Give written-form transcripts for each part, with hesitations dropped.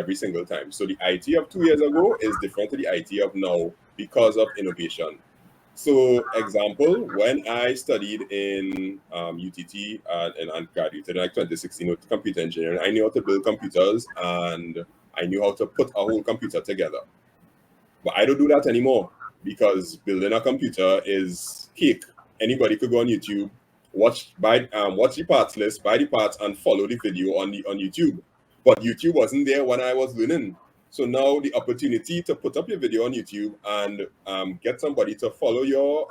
every single time. So the IT of 2 years ago is different to the IT of now because of innovation. So, example, when I studied in UTT and graduated in like 2016 with computer engineering, I knew how to build computers and I knew how to put a whole computer together. But I don't do that anymore because building a computer is cake. Anybody could go on YouTube, watch the parts list, buy the parts, and follow the video on YouTube. But YouTube wasn't there when I was learning. So now the opportunity to put up your video on YouTube and get somebody to follow your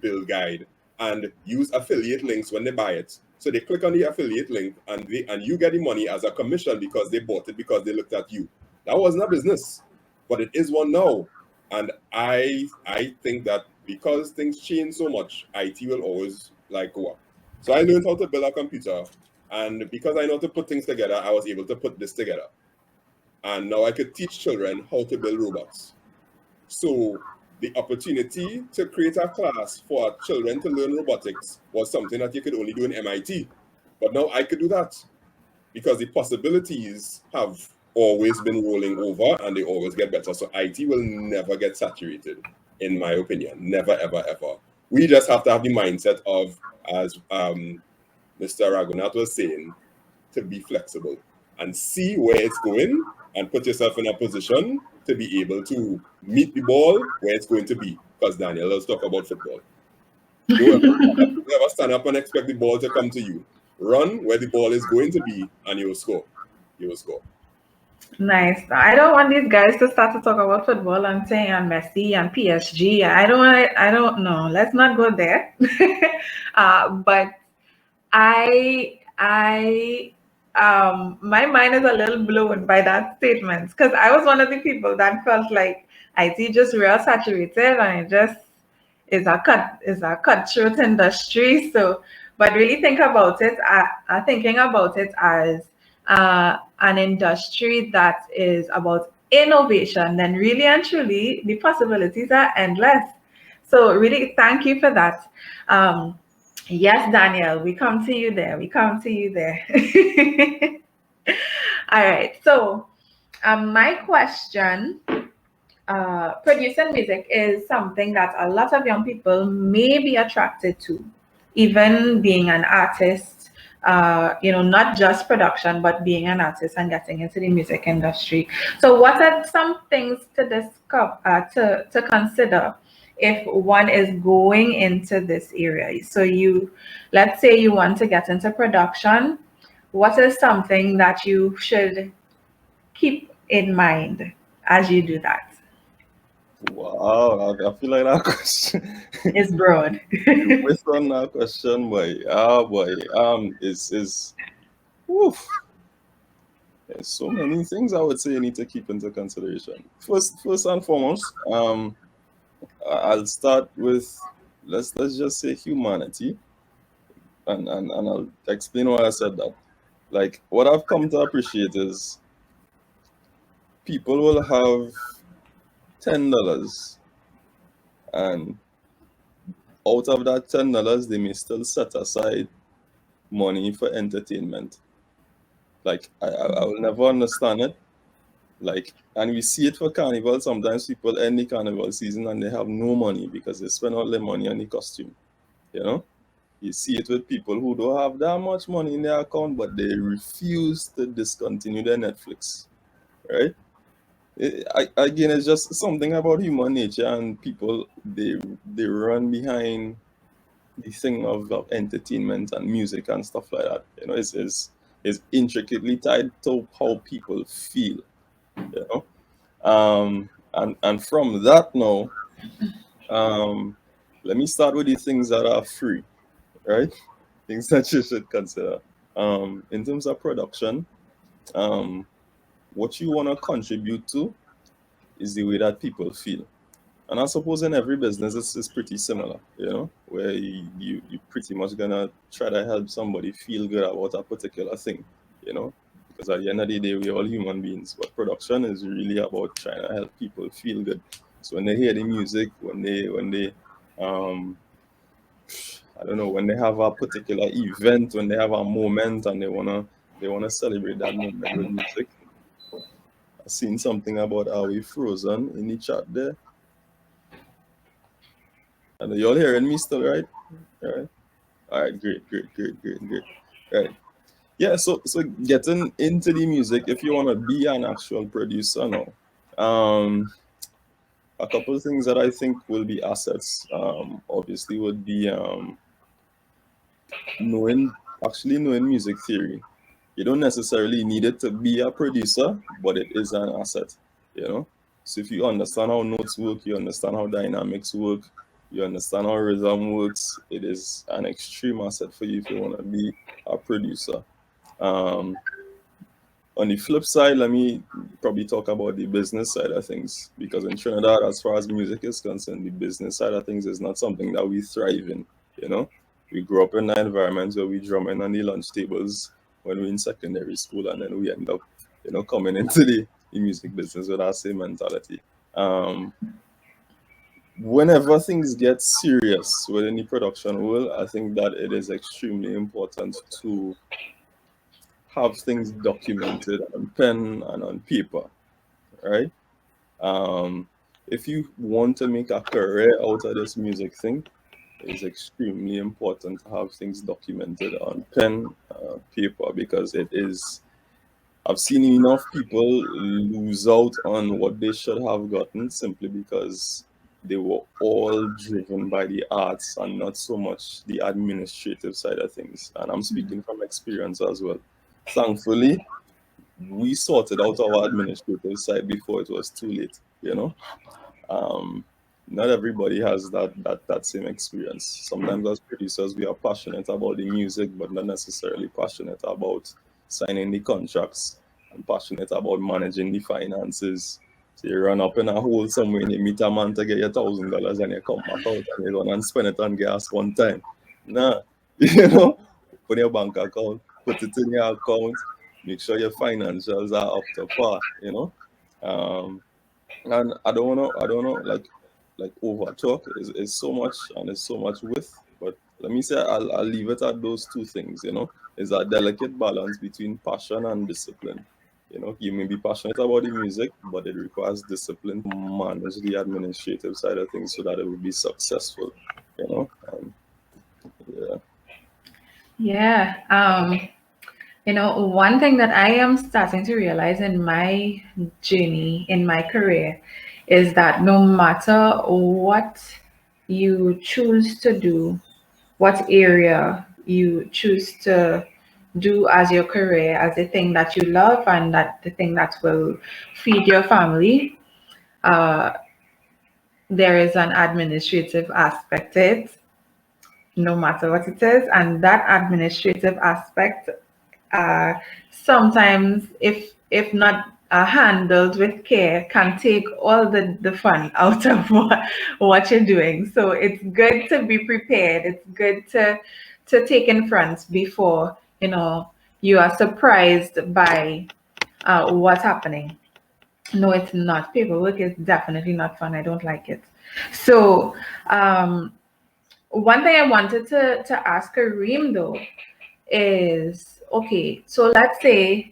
build guide and use affiliate links when they buy it. So they click on the affiliate link and you get the money as a commission because they bought it because they looked at you. That wasn't a business, but it is one now. And I think that because things change so much, IT will always like go up. So I learned how to build a computer, and because I know how to put things together, I was able to put this together. And now I could teach children how to build robots. So the opportunity to create a class for children to learn robotics was something that you could only do in MIT. But now I could do that because the possibilities have always been rolling over and they always get better. So IT will never get saturated, in my opinion. Never, ever, ever. We just have to have the mindset of, as Mr. Ragoonath was saying, to be flexible and see where it's going and put yourself in a position to be able to meet the ball where it's going to be. Because Daniel, let's talk about football. Don't ever stand up and expect the ball to come to you. Run where the ball is going to be and you will score. You will score. Nice. I don't want these guys to start to talk about football and saying and Messi and PSG. I don't know. Let's not go there. But my mind is a little blown by that statement because I was one of the people that felt like IT just real saturated and it just is a cutthroat industry. So, but really think about it. Thinking about it as an industry that is about innovation, then really and truly the possibilities are endless. So, really, thank you for that. Yes, Daniel, we come to you there. We come to you there. All right. So, my question, producing music is something that a lot of young people may be attracted to, even being an artist. Not just production, but being an artist and getting into the music industry. So, what are some things to discover, to consider if one is going into this area? So let's say you want to get into production. What is something that you should keep in mind as you do that? Wow, I feel like that question is broad. Based on that question, boy, woof. There's so many things I would say you need to keep into consideration. First and foremost, I'll start with let's just say humanity, and I'll explain why I said that. Like, what I've come to appreciate is people will have $10, and out of that $10, they may still set aside money for entertainment. Like, I will never understand it. Like, and we see it for carnival. Sometimes people end the carnival season and they have no money because they spend all their money on the costume. You know, you see it with people who don't have that much money in their account, but they refuse to discontinue their Netflix, right? Again, it's just something about human nature, and people they run behind the thing of entertainment and music and stuff like that. You know, it's intricately tied to how people feel. You know, and from that now, let me start with the things that are free, right? Things that you should consider. In terms of production, what you want to contribute to is the way that people feel. And I suppose in every business it's pretty similar, you know, where you pretty much gonna try to help somebody feel good about a particular thing, you know, because at the end of the day we're all human beings. But production is really about trying to help people feel good. So when they hear the music, when they I don't know, when they have a particular event, when they have a moment and they wanna celebrate that moment with music, I seen something about Are We Frozen in the chat there. And you all hearing me still, right? All right, great. Right. Yeah, so getting into the music, if you want to be an actual producer now, a couple of things that I think will be assets, obviously would be knowing music theory. You don't necessarily need it to be a producer, but it is an asset, you know? So if you understand how notes work, you understand how dynamics work, you understand how rhythm works, it is an extreme asset for you if you want to be a producer. On the flip side, let me probably talk about the business side of things, because in Trinidad, as far as music is concerned, the business side of things is not something that we thrive in, you know? We grew up in an environment where we drumming on the lunch tables when we're in secondary school, and then we end up, you know, coming into the music business with that same mentality. Whenever things get serious within the production world, I think that it is extremely important to have things documented on pen and on paper, right? If you want to make a career out of this music thing, it's extremely important to have things documented on pen, paper, because it is. I've seen enough people lose out on what they should have gotten simply because they were all driven by the arts and not so much the administrative side of things. And I'm speaking from experience as well. Thankfully, we sorted out our administrative side before it was too late, you know. Not everybody has that same experience. Sometimes as producers, we are passionate about the music, but not necessarily passionate about signing the contracts. I'm passionate about managing the finances. So you run up in a hole somewhere and you meet a man to get your $1,000 and you come back out and you run and spend it on gas one time. Nah, you know, put your bank account, put it in your account, make sure your financials are up to par, you know. And I don't know, like over talk is so much and it's so much with, but let me say I'll leave it at those two things, you know. Is a delicate balance between passion and discipline. You know, you may be passionate about the music, but it requires discipline to manage the administrative side of things so that it will be successful, you know. Yeah. You know, one thing that I am starting to realize in my journey, in my career, is that no matter what you choose to do, what area you choose to do as your career, as the thing that you love and that the thing that will feed your family, there is an administrative aspect to it, no matter what it is. And that administrative aspect, sometimes, if not handled with care, can take all the fun out of what you're doing. So it's good to be prepared. It's good to take in front before, you know, you are surprised by what's happening. No, it's not. Paperwork is definitely not fun. I don't like it. So one thing I wanted to ask Kareem though is, okay, so let's say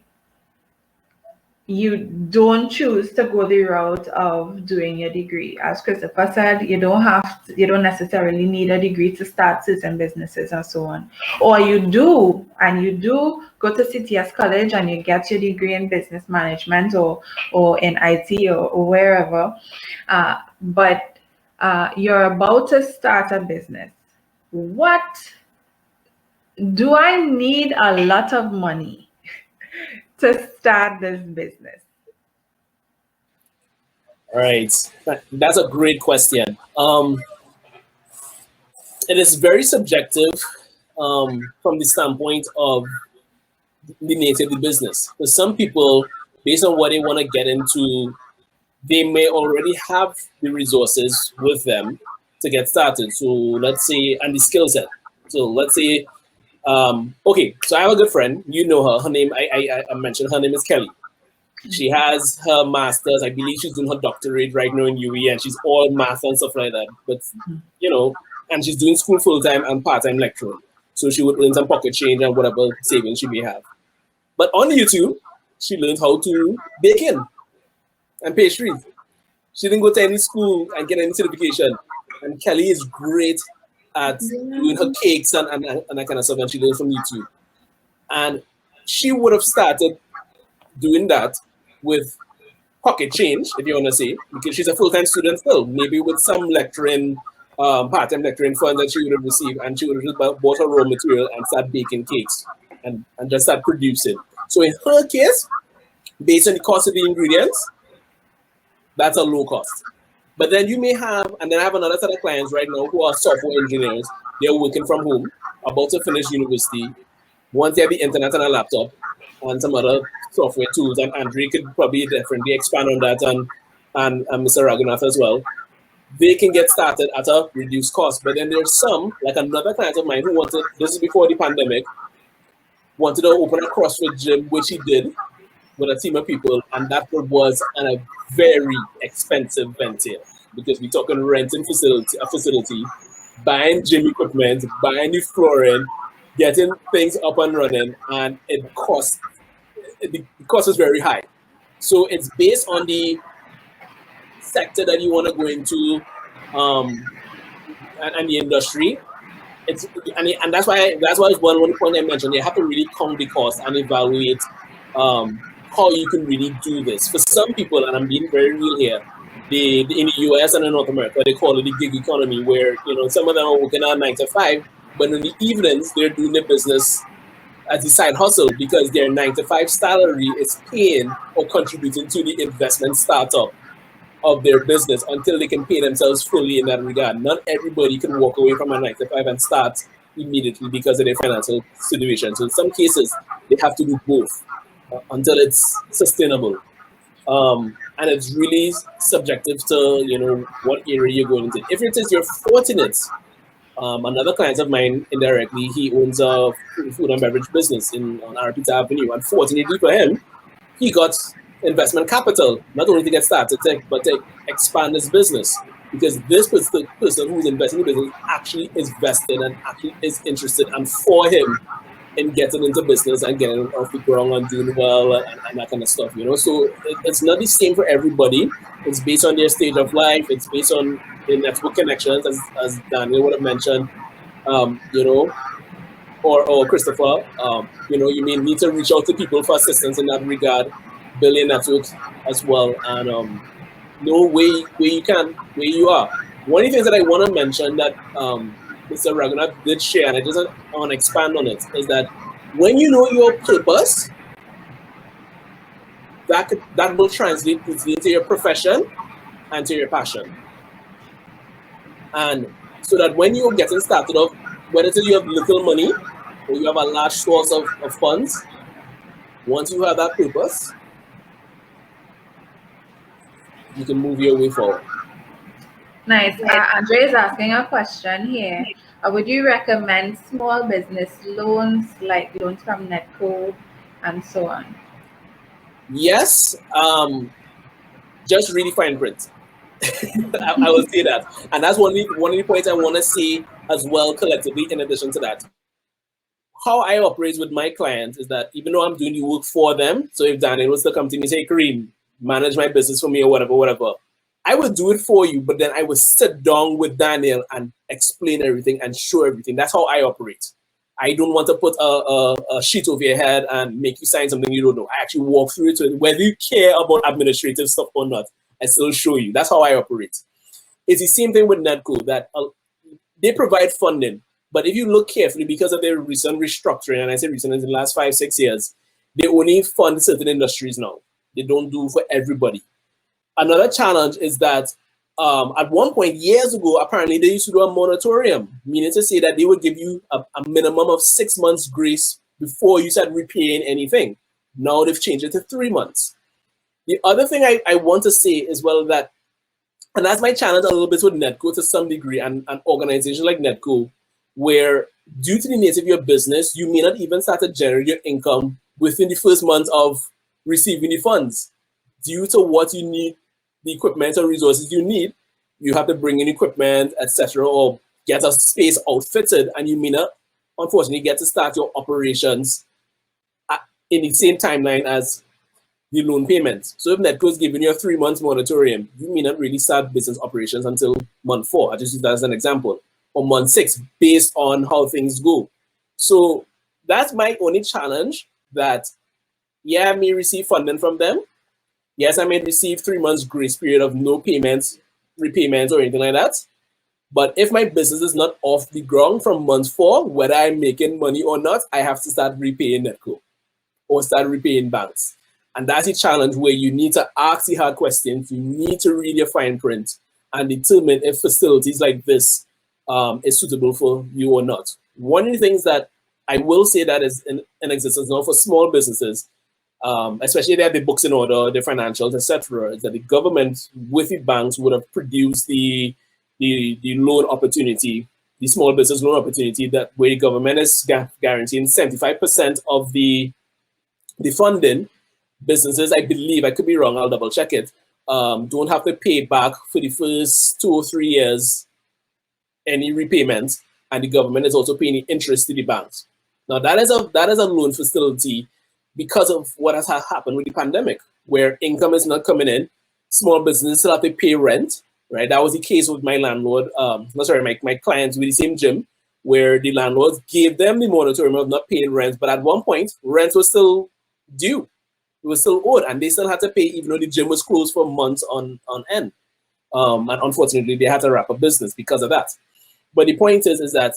you don't choose to go the route of doing your degree. As Christopher said, you don't necessarily need a degree to start certain businesses and so on. Or you do, and you do go to CTS College and you get your degree in business management or in IT or wherever, but you're about to start a business. What do I need a lot of money to start this business? All right, that's a great question. It is very subjective from the standpoint of the nature of the business. For some people, based on what they want to get into, they may already have the resources with them to get started. So let's say, and the skill set. So let's say, okay, so I have a good friend, you know her, her name, I mentioned, her name is Kelly. She has her master's, I believe she's doing her doctorate right now in UE, and she's all math and stuff like that. But, you know, and she's doing school full-time and part-time lecturing. So she would earn some pocket change and whatever savings she may have. But on YouTube, she learned how to bake in. and pastries. She didn't go to any school and get any certification. And Kelly is great at doing her cakes and that kind of stuff, and she learned from YouTube. And she would have started doing that with pocket change, if you want to say, because she's a full-time student still, maybe with some lecturing, part-time lecturing funds that she would have received, and she would have just bought her raw material and start baking cakes and just start producing. So in her case, based on the cost of the ingredients, that's a low cost. But then you may have, and then I have another set of clients right now who are software engineers. They're working from home, about to finish university. Once they have the internet and a laptop and some other software tools, and Andre could probably definitely expand on that, and Mr. Ragoonath as well, they can get started at a reduced cost. But then there's some, like another client of mine who wanted, this is before the pandemic, wanted to open a CrossFit gym, which he did with a team of people, and that was a very expensive venture, because we're talking renting a facility, buying gym equipment, buying the flooring, getting things up and running, and the cost is very high. So it's based on the sector that you want to go into, and the industry. And that's why it's one point I mentioned. You have to really count the cost and evaluate how you can really do this. For some people, and I'm being very real here, in the US and in North America, they call it the gig economy, where some of them are working out 9 to 5, but in the evenings they're doing their business as a side hustle, because their 9 to 5 salary is paying or contributing to the investment startup of their business until they can pay themselves fully in that regard. Not everybody can walk away from a 9 to 5 and start immediately because of their financial situation. So in some cases, they have to do both until it's sustainable. And it's really subjective to what area you're going into. If it is you're fortunate, another client of mine indirectly, he owns a food and beverage business on Arapita Avenue. Unfortunately for him, he got investment capital, not only to get started, but to expand his business. Because this person who's investing in the business actually is vested and actually is interested and for him in getting into business and getting off the ground and doing well and that kind of stuff, So it's not the same for everybody. It's based on their stage of life. It's based on the network connections, as Daniel would have mentioned, or Christopher. You may need to reach out to people for assistance in that regard, build your network as well, and know where you are. One of the things that I want to mention that Mr. Ragoonath did share, and I just want to expand on it, is that when you know your purpose, that will translate into your profession and to your passion. And so that when you're getting started off, whether you have little money or you have a large source of funds, once you have that purpose, you can move your way forward. Nice. Andre is asking a question here. Would you recommend small business loans, like loans from Netco and so on? Yes. Just really fine print. I will say that. And that's one of the points I want to see as well collectively, in addition to that. How I operate with my clients is that even though I'm doing the work for them, so if Daniel was to come to me and say, Kareem, manage my business for me or whatever, I would do it for you, but then I would sit down with Daniel and explain everything and show everything. That's how I operate. I don't want to put a sheet over your head and make you sign something you don't know. I actually walk through it. So whether you care about administrative stuff or not, I still show you. That's how I operate. It's the same thing with Netco, that they provide funding. But if you look carefully, because of their recent restructuring, and I say recent in the last 5-6 years, they only fund certain industries now. They don't do for everybody. Another challenge is that at one point, years ago, apparently they used to do a moratorium, meaning to say that they would give you a minimum of 6 months grace before you start repaying anything. Now they've changed it to 3 months. The other thing I want to say as well, that, and that's my challenge a little bit with Netco to some degree, and an organization like Netco, where due to the nature of your business, you may not even start to generate your income within the first month of receiving the funds. Due to what you need, the equipment or resources you need, you have to bring in equipment, etc., or get a space outfitted, and you may not, unfortunately, get to start your operations in the same timeline as the loan payments. So if Netco is giving you a 3 months moratorium, you may not really start business operations until month 4. I just use that as an example, or month 6, based on how things go. So that's my only challenge. That yeah, I may receive funding from them. Yes, I may receive 3 months grace period of no payments, repayments, or anything like that. But if my business is not off the ground from month 4, whether I'm making money or not, I have to start repaying Netco or start repaying banks. And that's a challenge where you need to ask the hard questions. You need to read your fine print and determine if facilities like this is suitable for you or not. One of the things that I will say that is in existence now for small businesses, especially they have the books in order, the financials, etc., is that the government with the banks would have produced the loan opportunity, the small business loan opportunity, that where the government is guaranteeing 75% of the funding. Businesses, I believe, I could be wrong, I'll double check it, don't have to pay back for the first 2 or 3 years any repayments, and the government is also paying the interest to the banks. Now that is a loan facility because of what has happened with the pandemic, where income is not coming in, small businesses still have to pay rent, right? That was the case with my landlord, my clients with the same gym, where the landlords gave them the moratorium of not paying rent, but at one point, rent was still due. It was still owed, and they still had to pay, even though the gym was closed for months on end. And unfortunately, they had to wrap up business because of that. But the point is that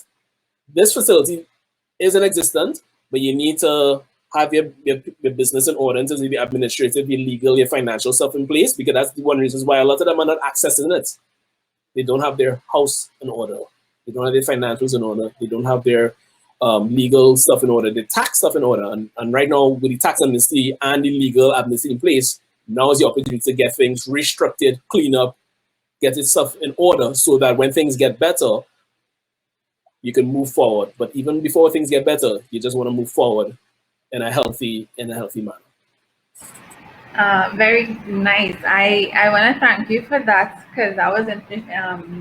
this facility is in existence, but you need to have your business in order in terms of the administrative, your legal, your financial stuff in place, because that's one reason why a lot of them are not accessing it. They don't have their house in order. They don't have their financials in order. They don't have their legal stuff in order, the tax stuff in order. And right now, with the tax amnesty and the legal amnesty in place, now is the opportunity to get things restructured, clean up, get it stuff in order, so that when things get better, you can move forward. But even before things get better, you just want to move forward in a healthy manner. Very nice. I want to thank you for that, because that was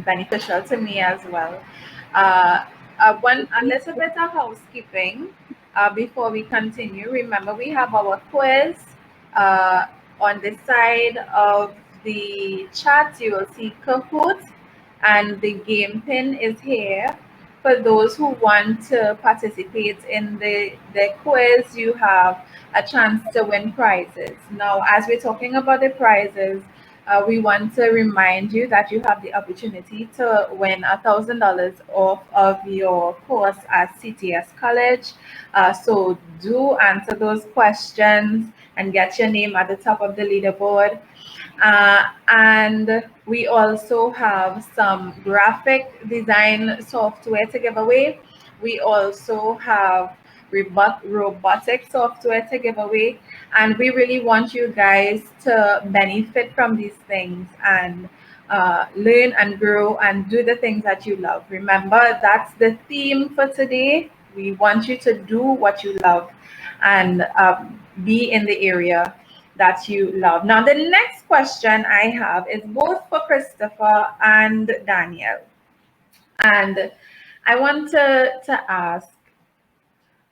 beneficial to me as well. A little bit of housekeeping before we continue. Remember, we have our quiz on the side of the chat. You will see Kahoot, and the game pin is here. For those who want to participate in the quiz, you have a chance to win prizes. Now, as we're talking about the prizes, we want to remind you that you have the opportunity to win $1,000 off of your course at CTS College. So do answer those questions and get your name at the top of the leaderboard. And we also have some graphic design software to give away. We also have robotic software to give away, and we really want you guys to benefit from these things and learn and grow and do the things that you love. Remember, that's the theme for today. We want you to do what you love and be in the area that you love. Now, the next question I have is both for Christopher and Daniel, and I want to ask,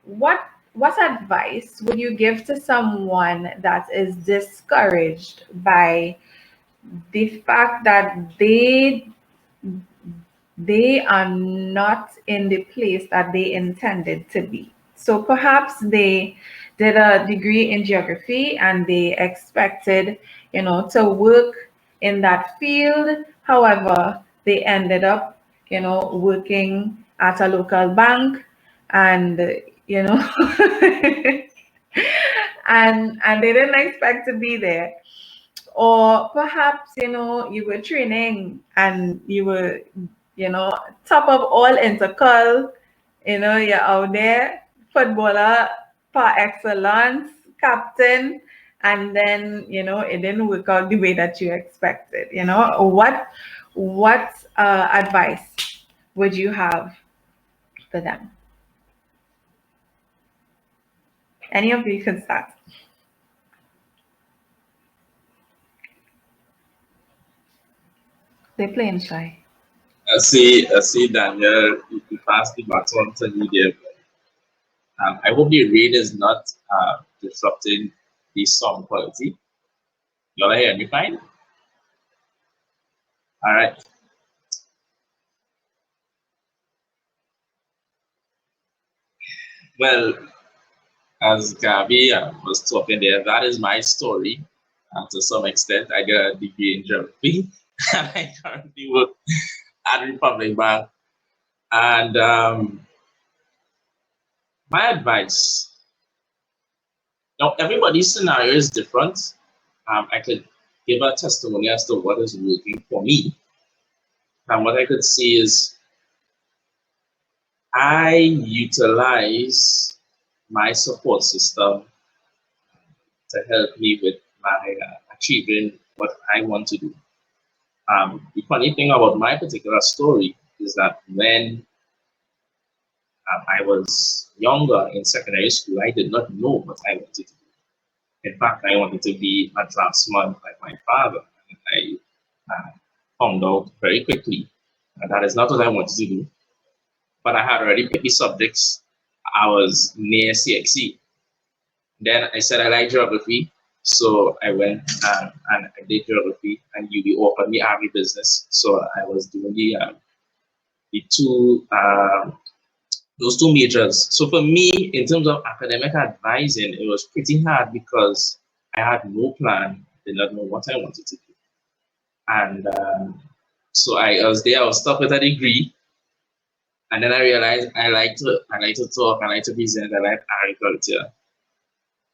what advice would you give to someone that is discouraged by the fact that they are not in the place that they intended to be? So perhaps they did a degree in geography and they expected, to work in that field. However, they ended up, working at a local bank, and and they didn't expect to be there. Or perhaps you were training and you were top of all intercol, you're out there, footballer par excellence, captain, and then it didn't work out the way that you expected. What advice would you have for them? Any of you can start. They're playing shy. I see Daniel, you passed the baton to me there. I hope the rain is not disrupting the sound quality. Y'all hear me fine? All right. Well, as Gabby was talking there, that is my story. To some extent, I got a degree in geography, and I currently work at Republic Bank. And my advice, now everybody's scenario is different. I could give a testimony as to what is working for me. And what I could see is I utilize my support system to help me with my achieving what I want to do. The funny thing about my particular story is that when I was younger in secondary school, I did not know what I wanted to do. In fact, I wanted to be a draftsman like my father. And I found out very quickly that is not what I wanted to do. But I had already picked the subjects. I was near CXC. Then I said I like geography. So I went and I did geography, and UB offered me agribusiness. So I was doing those two majors. So for me, in terms of academic advising, it was pretty hard because I had no plan, did not know what I wanted to do. And so I was there, I was stuck with a degree. And then I realized I like to talk, I like to present, I like agriculture.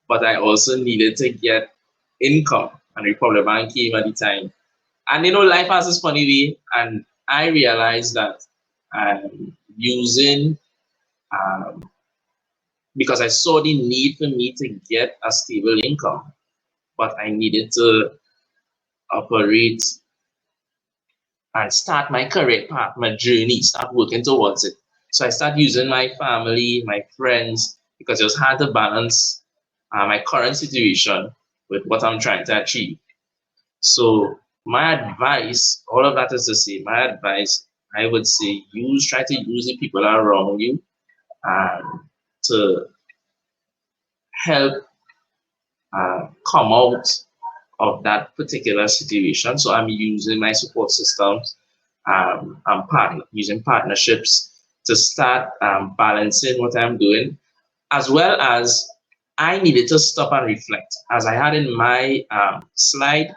But I also needed to get income, and Republic Bank came at the time. And life has this funny way, and I realized that using because I saw the need for me to get a stable income, but I needed to operate and start my career path, my journey, start working towards it. So I started using my family, my friends, because it was hard to balance my current situation with what I'm trying to achieve. So my advice, all of that is to say, my advice, I would say, try to use the people around you to help come out of that particular situation. So I'm using my support systems. I'm using partnerships to start balancing what I'm doing, as well as I needed to stop and reflect. As I had in my slide,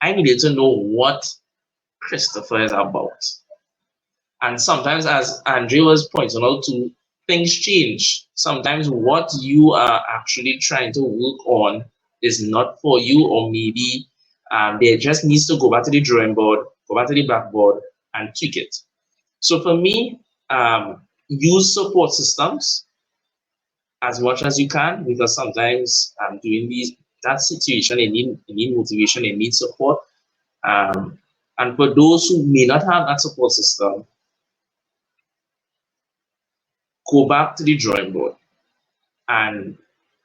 I needed to know what Christopher is about. And sometimes, as Andre was pointing out to, things change. Sometimes what you are actually trying to work on is not for you, or maybe there just needs to go back to the drawing board, go back to the blackboard and tweak it. So for me, use support systems as much as you can, because sometimes doing that situation, they need motivation, they need support. And for those who may not have that support system, go back to the drawing board and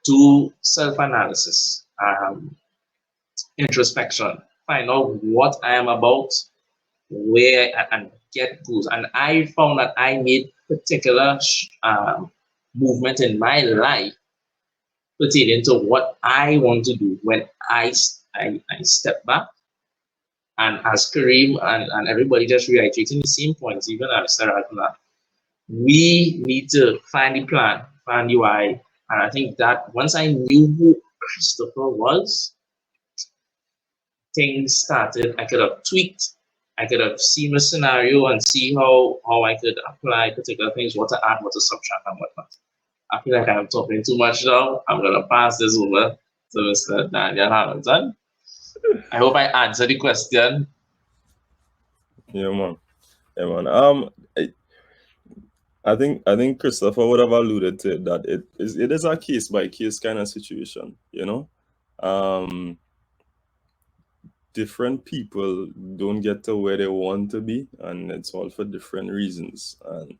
do self-analysis, introspection, find out what I am about, where, and get goals. And I found that I made particular movement in my life pertaining to what I want to do when I step back. And as Kareem and everybody just reiterating the same points, even Mr. Ragoonath, we need to find the plan, find the why. And I think that once I knew who Christopher was, things started. I could have tweaked, I could have seen a scenario and see how I could apply particular things, what to add, what to subtract, and whatnot. I feel like I'm talking too much now. I'm going to pass this over to Mr. Daniel Hamilton. I hope I answered the question. Yeah, man. Yeah, man. I think Christopher would have alluded to it, that it is a case by case kind of situation, different people don't get to where they want to be, and it's all for different reasons. And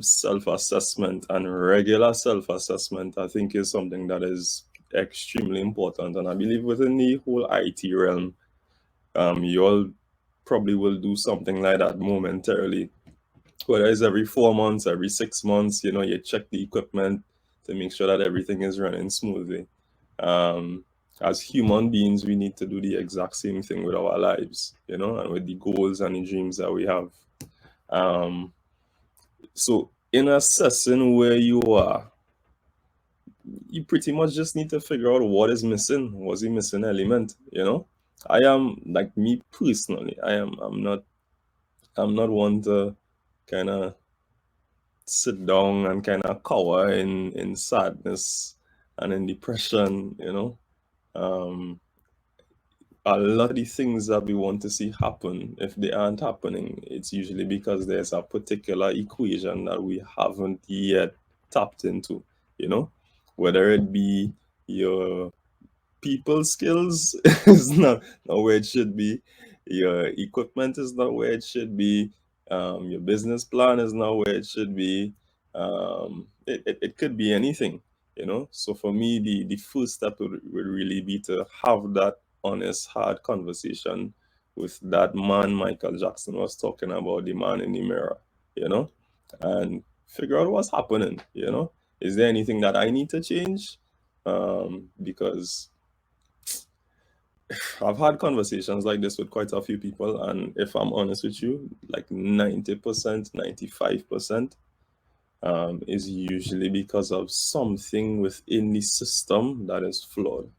self-assessment and regular self-assessment, I think, is something that is extremely important. And I believe within the whole IT realm, you all probably will do something like that momentarily. Whether it's every 4 months, every 6 months, you check the equipment to make sure that everything is running smoothly. As human beings, we need to do the exact same thing with our lives, you know, and with the goals and the dreams that we have. So in assessing where you are, you pretty much just need to figure out what is missing. What's the missing element, you know? I am, like, me personally, I'm not one to kind of sit down and kind of cower in sadness and in depression, you know. A lot of the things that we want to see happen, if they aren't happening, it's usually because there's a particular equation that we haven't yet tapped into, you know, whether it be your people skills is not where it should be, your equipment is not where it should be, your business plan is not where it should be. It could be anything, you know. So for me, the first step would really be to have that honest, hard conversation with that man Michael Jackson was talking about, the man in the mirror, you know, and figure out what's happening, you know. Is there anything that I need to change? Because I've had conversations like this with quite a few people, and if I'm honest with you, like 90%, 95% is usually because of something within the system that is flawed.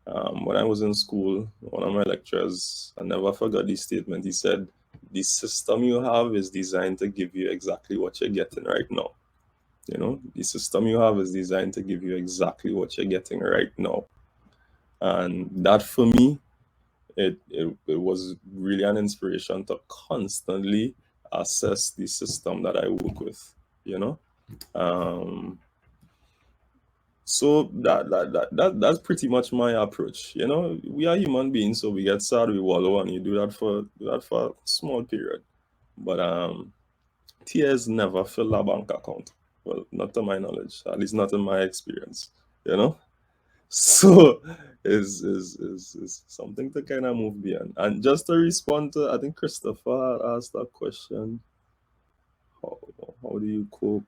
When I was in school, one of my lecturers, I never forgot this statement. He said, "The system you have is designed to give you exactly what you're getting right now." You know, the system you have is designed to give you exactly what you're getting right now. And that, for me, it was really an inspiration to constantly assess the system that I work with, you know. So that's pretty much my approach. You know, we are human beings, so we get sad, we wallow, and you do that for a small period. But tears never fill a bank account. Well, not to my knowledge, at least not in my experience. You know. So is something to kind of move beyond. And just to respond to, I think Christopher asked that question. How do you cope?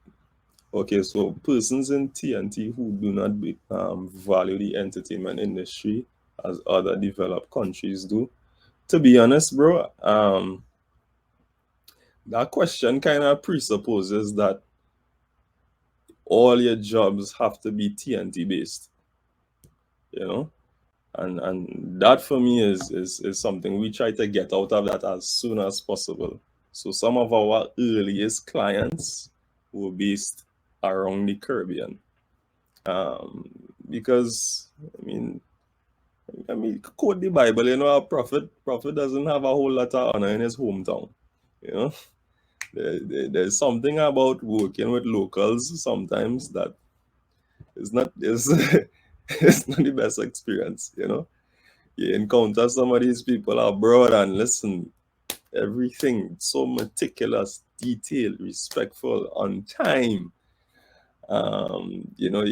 Okay, so persons in TNT who do not value the entertainment industry as other developed countries do. To be honest, bro, that question kind of presupposes that all your jobs have to be TNT based, you know? And that for me is something we try to get out of that as soon as possible. So some of our earliest clients were based around the Caribbean, because I mean, quote the Bible, you know, a prophet doesn't have a whole lot of honor in his hometown. You know, there's something about working with locals sometimes that is not it's not the best experience. You know, you encounter some of these people abroad and listen, everything so meticulous, detailed, respectful, on time. You know,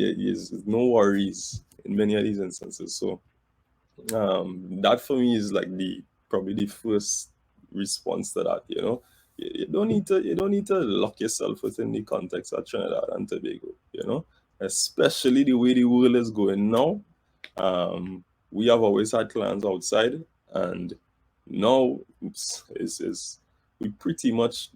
no worries in many of these instances. So that for me is like probably the first response to that. You know, you don't need to lock yourself within the context of Trinidad and Tobago. You know, especially the way the world is going now. We have always had clients outside, and now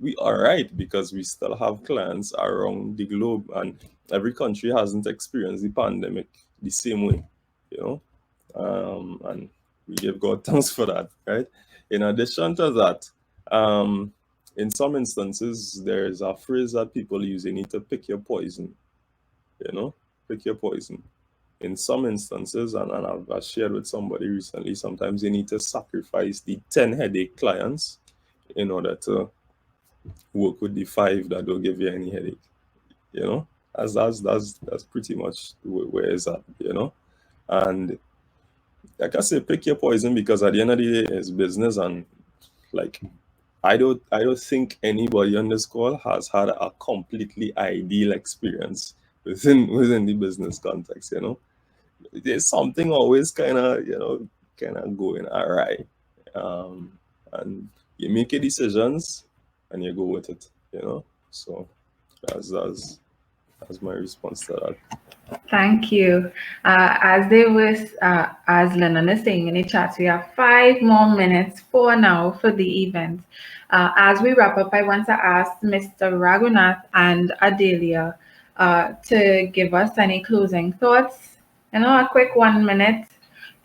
we are right, because we still have clients around the globe, and every country hasn't experienced the pandemic the same way, you know. And we give God thanks for that, right? In addition to that, in some instances, there is a phrase that people use: you need to pick your poison, you know, pick your poison. In some instances, and I've shared with somebody recently, sometimes you need to sacrifice the 10 headache clients in order to work with the 5 that don't give you any headache. You know, that's pretty much where it's at, you know. And like I say, pick your poison, because at the end of the day, it's business. And like, I don't think anybody on this call has had a completely ideal experience within the business context, you know. There's something always kind of going awry, and you make your decisions and you go with it, you know. So that's as my response to that. Thank you. As Lennon is saying in the chat, we have 5 more minutes for now for the event. As we wrap up, I want to ask Mr. Ragoonath and Adalia to give us any closing thoughts. A quick 1 minute,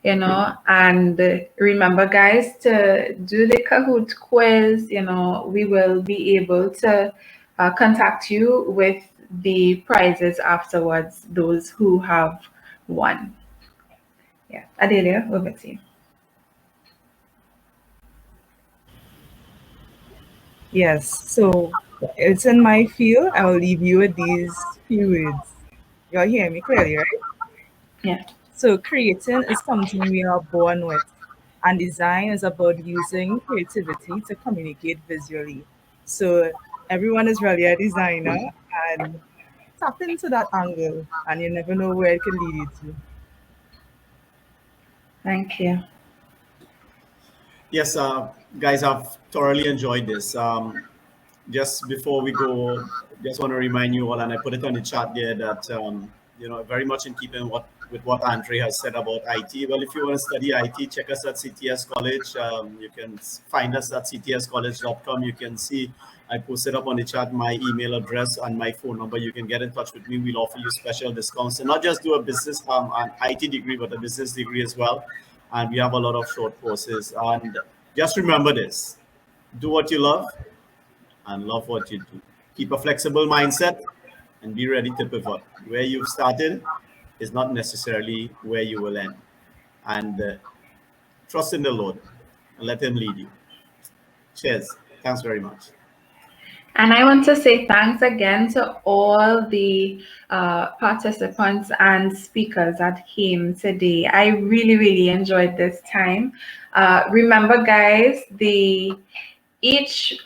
and remember, guys, to do the Kahoot quiz. We will be able to contact you with the prizes afterwards, those who have won. Yeah, Adalia, over to you. Yes, so it's in my field. I'll leave you with these few words. Y'all hear me clearly, right? Yeah. So creating is something we are born with, and design is about using creativity to communicate visually. So everyone is really a designer, and tap into that angle, and you never know where it can lead you to. Thank you. Yes, guys, I've thoroughly enjoyed this. Just before we go, just want to remind you all, and I put it on the chat there, that very much in keeping with what Andre has said about IT. Well, if you want to study IT, check us at CTS College. You can find us at ctscollege.com. You can see I posted up on the chat my email address and my phone number. You can get in touch with me. We'll offer you special discounts, and not just do a business an IT degree, but a business degree as well. And we have a lot of short courses. And just remember this: do what you love and love what you do. Keep a flexible mindset and be ready to pivot. Where you've started is not necessarily where you will end. And trust in the Lord and let Him lead you. Cheers. Thanks very much. And I want to say thanks again to all the participants and speakers that came today. I really, really enjoyed this time. Remember, guys, each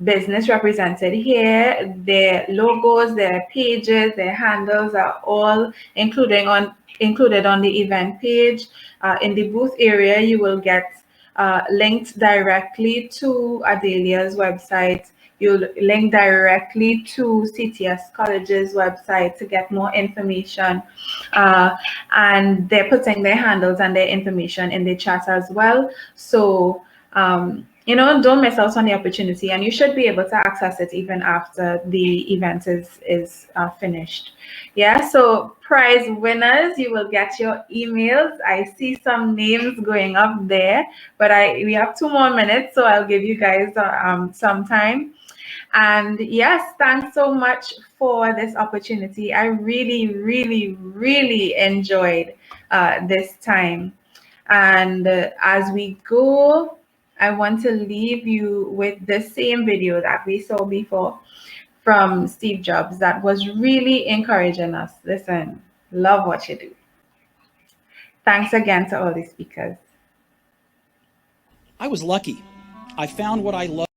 business represented here, their logos, their pages, their handles are all included on the event page. In the booth area, you will get linked directly to Adalia's website. You'll link directly to CTS College's website to get more information. And they're putting their handles and their information in the chat as well. So, don't miss out on the opportunity, and you should be able to access it even after the event is finished. Yeah, so prize winners, you will get your emails. I see some names going up there, but we have 2 more minutes, so I'll give you guys some time. And yes, thanks so much for this opportunity. I really, really, really enjoyed this time. And as we go, I want to leave you with the same video that we saw before from Steve Jobs that was really encouraging us. Listen, love what you do. Thanks again to all the speakers. I was lucky. I found what I love.